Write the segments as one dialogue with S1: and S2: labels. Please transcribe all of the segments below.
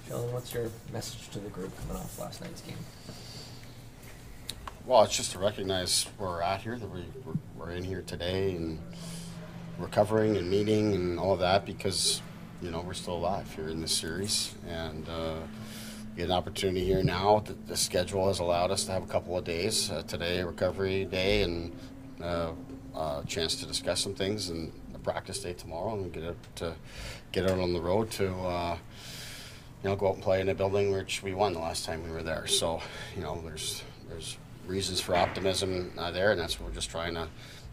S1: Sheldon, what's your message to the group coming off last night's game?
S2: Well, it's just to recognize where we're at here, that we're in here today and recovering and meeting and all of that because, we're still alive here in this series. And we get an opportunity here now. The schedule has allowed us to have a couple of days. Today, a recovery day, and a chance to discuss some things, and a practice day tomorrow, and get out on the road to go out and play in a building which we won the last time we were there. So, there's reasons for optimism there, and that's what we're just trying to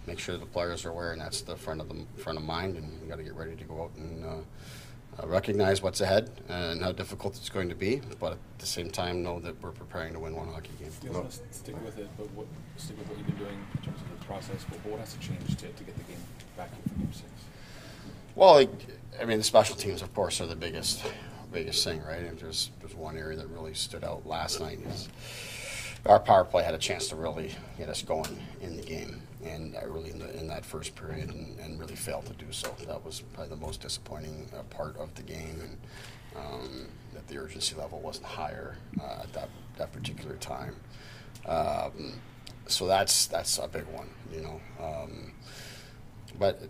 S2: make sure the players are aware, and that's the front of mind, and we got to get ready to go out and recognize what's ahead and how difficult it's going to be, but at the same time know that we're preparing to win one hockey game.
S3: You want to stick with it, but stick with what you've been doing in terms of the process, but what has to change to get the game back here for Game 6?
S2: Well, the special teams, of course, are the biggest thing, right? And there's one area that really stood out last night is our power play had a chance to really get us going in the game, and really in that first period, and really failed to do so. That was probably the most disappointing part of the game, and that the urgency level wasn't higher at that particular time. So that's a big one, but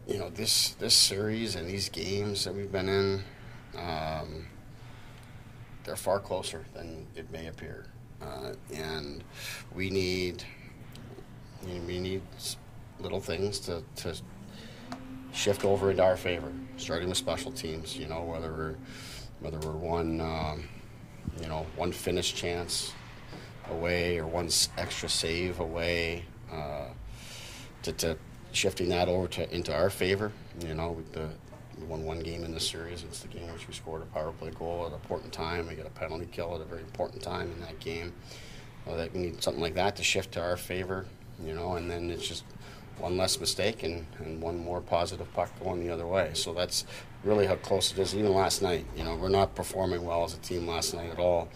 S2: this series and these games that we've been in, they're far closer than it may appear. And we need little things to shift over into our favor, starting with special teams. Whether we're one finish chance away or one extra save away, to shifting that over into our favor. We won one game in this series. It's the game in which we scored a power play goal at an important time. We got a penalty kill at a very important time in that game. That we need something like that to shift to our favor, and then it's just one less mistake and one more positive puck going the other way. So that's really how close it is. Even last night, we're not performing well as a team last night at all.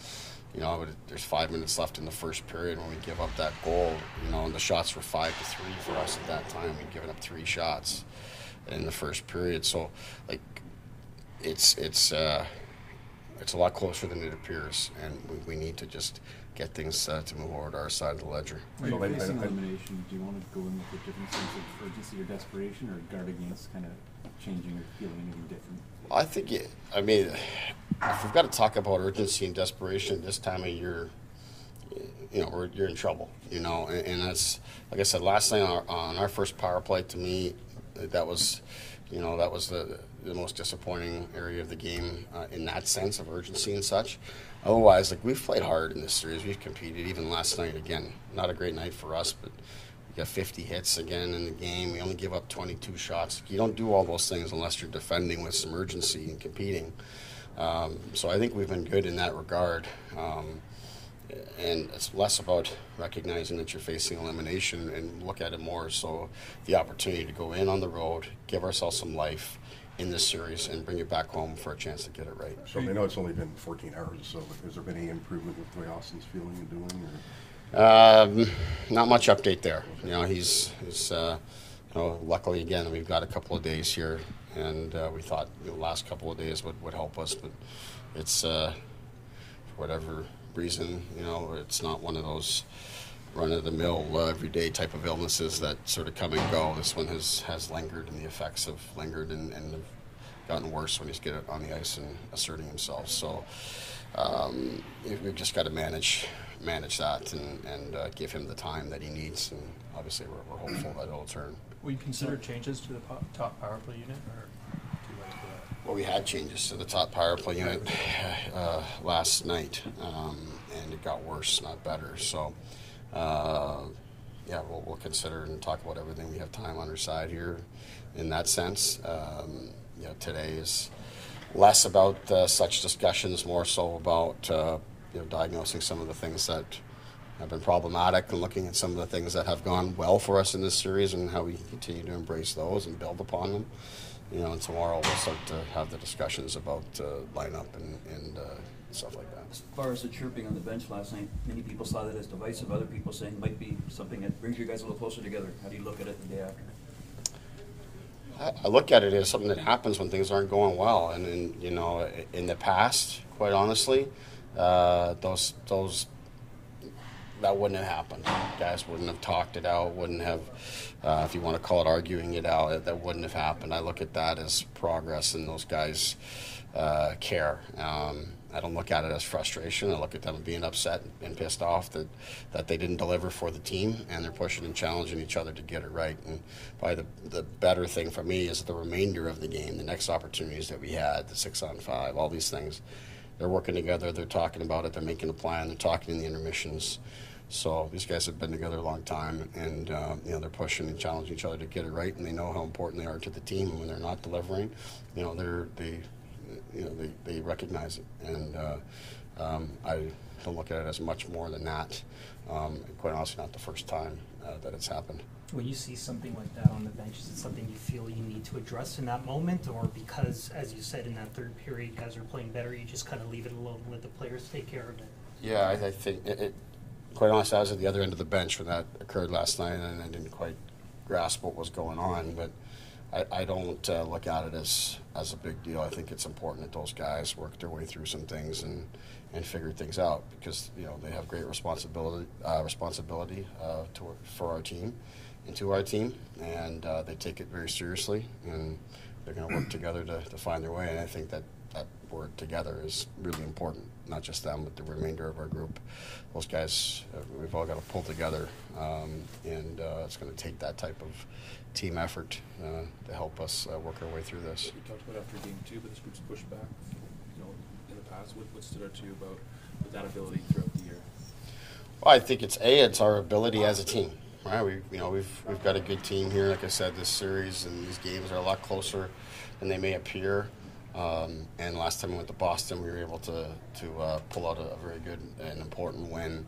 S2: There's 5 minutes left in the first period when we give up that goal, and the shots were 5-3 for us at that time. We'd given up 3 shots in the first period. So, it's a lot closer than it appears, and we need to just get things to move over to our side of the ledger.
S4: When you're facing elimination, do you want to go in with a different sense of urgency or desperation, or guard against kind of changing or feeling anything different?
S2: I think if we've got to talk about urgency and desperation this time of year, you're in trouble, and that's, like I said, last night on our first power play, to me, that was the most disappointing area of the game in that sense of urgency and such. Otherwise, we've played hard in this series. We've competed. Even last night, again, not a great night for us, but we got 50 hits again in the game. We only give up 22 shots. You don't do all those things unless you're defending with some urgency and competing. So I think we've been good in that regard. And it's less about recognizing that you're facing elimination and look at it more so the opportunity to go in on the road, give ourselves some life in this series, and bring it back home for a chance to get it right.
S5: So I know it's only been 14 hours or so, but has there been any improvement with the way Austin's feeling and doing? Or?
S2: Not much update there. He's luckily, again, we've got a couple of days here, and we thought the last couple of days would help us, but it's for whatever reason, it's not one of those run-of-the-mill everyday type of illnesses that sort of come and go. This one has lingered, and the effects have lingered and have gotten worse when he's getting on the ice and asserting himself. So we've just got to manage that and give him the time that he needs, and obviously we're hopeful that it'll turn.
S6: Will you consider changes to the top power play unit, or too late for that?
S2: Well, we had changes to the top power play unit last night, and it got worse, not better. So, we'll consider and talk about everything. We have time on our side here in that sense. Today is less about such discussions, more so about diagnosing some of the things that have been problematic and looking at some of the things that have gone well for us in this series and how we continue to embrace those and build upon them. And tomorrow we'll start to have the discussions about lineup and stuff like that.
S7: As far as the chirping on the bench last night, many people saw that as divisive. Other people saying it might be something that brings you guys a little closer together. How do you look at it the day after?
S2: I look at it as something that happens when things aren't going well, and in the past, quite honestly, those that wouldn't have happened. Guys wouldn't have talked it out, wouldn't have, if you want to call it arguing it out, that wouldn't have happened. I look at that as progress, and those guys care. I don't look at it as frustration. I look at them being upset and pissed off that they didn't deliver for the team, and they're pushing and challenging each other to get it right. And probably the better thing for me is the remainder of the game, the next opportunities that we had, the 6-on-5, all these things. They're working together. They're talking about it. They're making a plan. They're talking in the intermissions. So these guys have been together a long time, and they're pushing and challenging each other to get it right, and they know how important they are to the team. And when they're not delivering, they recognize it, and I don't look at it as much more than that. Quite honestly, not the first time that it's happened.
S8: When you see something like that on the bench, is it something you feel you need to address in that moment, or because, as you said, in that third period, guys are playing better, you just kind of leave it alone, let the players take care of it?
S2: Yeah, I think quite honestly, I was at the other end of the bench when that occurred last night, and I didn't quite grasp what was going on, but I don't look at it as a big deal. I think it's important that those guys work their way through some things and figure things out, because they have great responsibility for our team and to our team, and they take it very seriously, and they're going to work together to find their way. And I think that word together is really important, not just them, but the remainder of our group. Those guys, we've all got to pull together, and it's going to take that type of team effort to help us work our way through this.
S3: You talked about after game 2, but this group's pushed back. In the past, what stood out to you about that ability throughout the year?
S2: Well, I think it's our ability as a team. Right, we've got a good team here. Like I said, this series and these games are a lot closer than they may appear. And last time we went to Boston, we were able to pull out a very good and important win.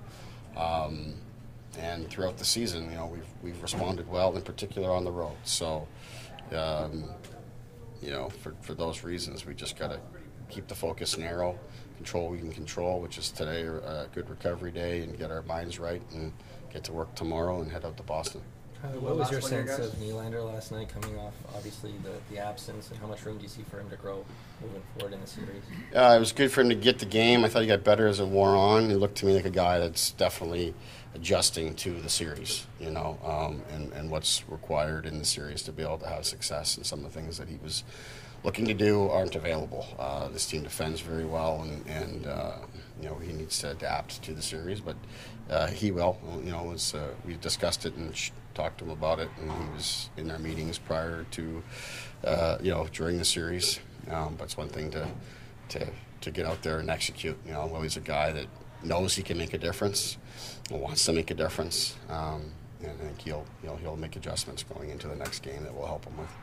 S2: And throughout the season, we've responded well, in particular on the road. So, for those reasons, we just got to keep the focus narrow, control what we can control, which is today a good recovery day, and get our minds right and get to work tomorrow and head out to Boston.
S1: What was your sense of Nylander last night, coming off obviously the absence, and how much room do you see for him to grow moving forward in the series?
S2: It was good for him to get the game. I thought he got better as it wore on. He looked to me like a guy that's definitely adjusting to the series, and what's required in the series to be able to have success. And some of the things that he was looking to do aren't available. This team defends very well, and he needs to adapt to the series, but he will. We discussed it and talked to him about it, and he was in our meetings prior to, during the series. But it's one thing to get out there and execute. Willie's a guy that knows he can make a difference and wants to make a difference, and I think he'll make adjustments going into the next game that will help him with.